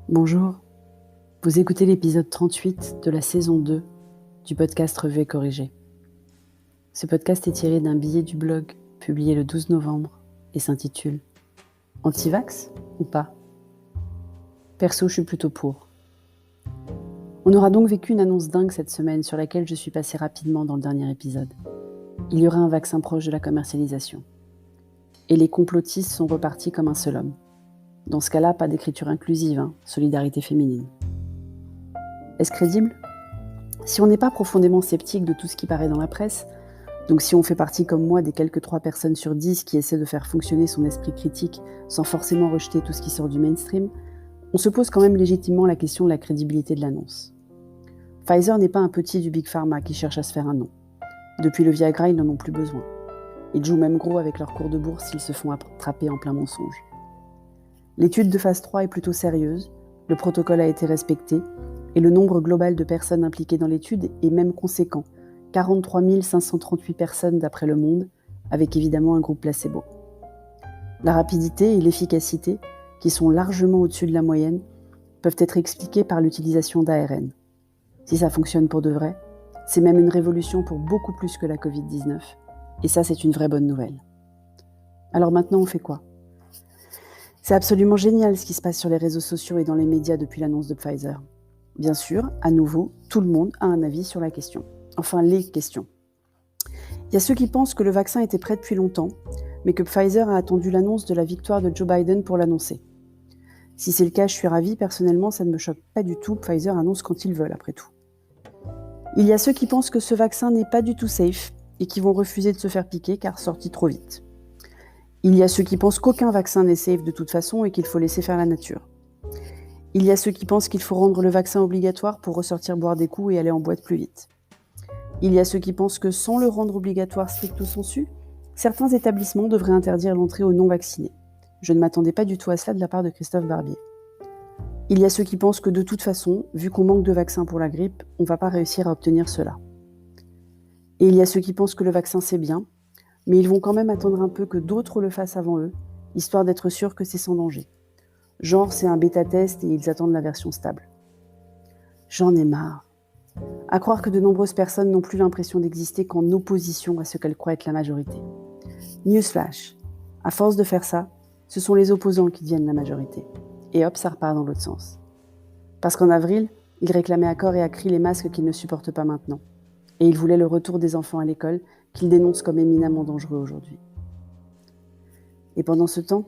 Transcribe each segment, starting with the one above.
Bonjour, vous écoutez l'épisode 38 de la saison 2 du podcast Revue et Corrigé. Ce podcast est tiré d'un billet du blog publié le 12 novembre et s'intitule « Anti-vax ou pas ?» Perso, je suis plutôt pour. On aura donc vécu une annonce dingue cette semaine sur laquelle je suis passée rapidement dans le dernier épisode. Il y aurait un vaccin proche de la commercialisation. Et les complotistes sont repartis comme un seul homme. Dans ce cas-là, pas d'écriture inclusive, solidarité féminine. Est-ce crédible ? Si on n'est pas profondément sceptique de tout ce qui paraît dans la presse, donc si on fait partie comme moi des quelques 3 personnes sur 10 qui essaient de faire fonctionner son esprit critique sans forcément rejeter tout ce qui sort du mainstream, on se pose quand même légitimement la question de la crédibilité de l'annonce. Pfizer n'est pas un petit du Big Pharma qui cherche à se faire un nom. Depuis le Viagra, ils n'en ont plus besoin. Ils jouent même gros avec leur cours de bourse s'ils se font attraper en plein mensonge. L'étude de phase 3 est plutôt sérieuse, le protocole a été respecté et le nombre global de personnes impliquées dans l'étude est même conséquent, 43 538 personnes d'après Le Monde, avec évidemment un groupe placebo. La rapidité et l'efficacité, qui sont largement au-dessus de la moyenne, peuvent être expliquées par l'utilisation d'ARN. Si ça fonctionne pour de vrai, c'est même une révolution pour beaucoup plus que la Covid-19, et ça c'est une vraie bonne nouvelle. Alors maintenant on fait quoi ? C'est absolument génial ce qui se passe sur les réseaux sociaux et dans les médias depuis l'annonce de Pfizer. Bien sûr, à nouveau, tout le monde a un avis sur la question. Enfin, les questions. Il y a ceux qui pensent que le vaccin était prêt depuis longtemps, mais que Pfizer a attendu l'annonce de la victoire de Joe Biden pour l'annoncer. Si c'est le cas, je suis ravie. Personnellement, ça ne me choque pas du tout. Pfizer annonce quand ils veulent, après tout. Il y a ceux qui pensent que ce vaccin n'est pas du tout safe et qui vont refuser de se faire piquer car sorti trop vite. Il y a ceux qui pensent qu'aucun vaccin n'est safe de toute façon et qu'il faut laisser faire la nature. Il y a ceux qui pensent qu'il faut rendre le vaccin obligatoire pour ressortir boire des coups et aller en boîte plus vite. Il y a ceux qui pensent que sans le rendre obligatoire stricto sensu, certains établissements devraient interdire l'entrée aux non-vaccinés. Je ne m'attendais pas du tout à cela de la part de Christophe Barbier. Il y a ceux qui pensent que de toute façon, vu qu'on manque de vaccins pour la grippe, on ne va pas réussir à obtenir cela. Et il y a ceux qui pensent que le vaccin c'est bien, mais ils vont quand même attendre un peu que d'autres le fassent avant eux, histoire d'être sûrs que c'est sans danger. Genre, c'est un bêta-test et ils attendent la version stable. J'en ai marre. À croire que de nombreuses personnes n'ont plus l'impression d'exister qu'en opposition à ce qu'elles croient être la majorité. Newsflash, à force de faire ça, ce sont les opposants qui deviennent la majorité. Et hop, ça repart dans l'autre sens. Parce qu'en avril, ils réclamaient à corps et à cri les masques qu'ils ne supportent pas maintenant. Et ils voulaient le retour des enfants à l'école, qu'ils dénoncent comme éminemment dangereux aujourd'hui. Et pendant ce temps,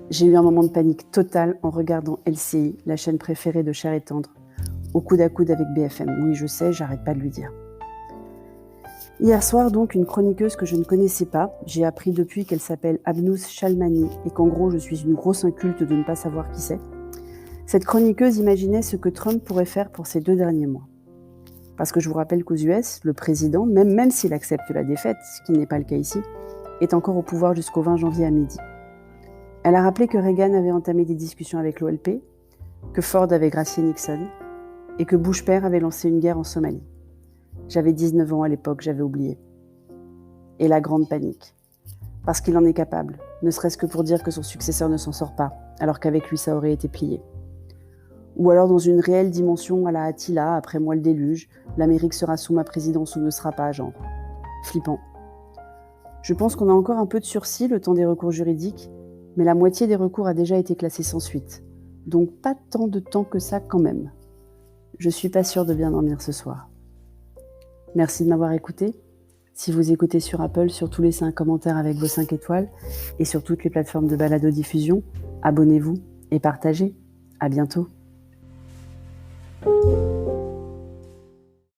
j'ai eu un moment de panique totale en regardant LCI, la chaîne préférée de Cher et Tendre, au coude à coude avec BFM. Oui, je sais, j'arrête pas de lui dire. Hier soir, donc, une chroniqueuse que je ne connaissais pas, j'ai appris depuis qu'elle s'appelle Abnous Shalmani et qu'en gros, je suis une grosse inculte de ne pas savoir qui c'est. Cette chroniqueuse imaginait ce que Trump pourrait faire pour ces 2 derniers mois. Parce que je vous rappelle qu'aux US, le président, même s'il accepte la défaite, ce qui n'est pas le cas ici, est encore au pouvoir jusqu'au 20 janvier à midi. Elle a rappelé que Reagan avait entamé des discussions avec l'OLP, que Ford avait gracié Nixon, et que Bush père avait lancé une guerre en Somalie. J'avais 19 ans à l'époque, j'avais oublié. Et la grande panique. Parce qu'il en est capable, ne serait-ce que pour dire que son successeur ne s'en sort pas, alors qu'avec lui ça aurait été plié. Ou alors dans une réelle dimension à la Attila, après moi le déluge, l'Amérique sera sous ma présidence ou ne sera pas, genre. Flippant. Je pense qu'on a encore un peu de sursis le temps des recours juridiques, mais la moitié des recours a déjà été classée sans suite. Donc pas tant de temps que ça quand même. Je suis pas sûre de bien dormir ce soir. Merci de m'avoir écouté. Si vous écoutez sur Apple, surtout laissez un commentaire avec vos 5 étoiles et sur toutes les plateformes de balado-diffusion, abonnez-vous et partagez. À bientôt.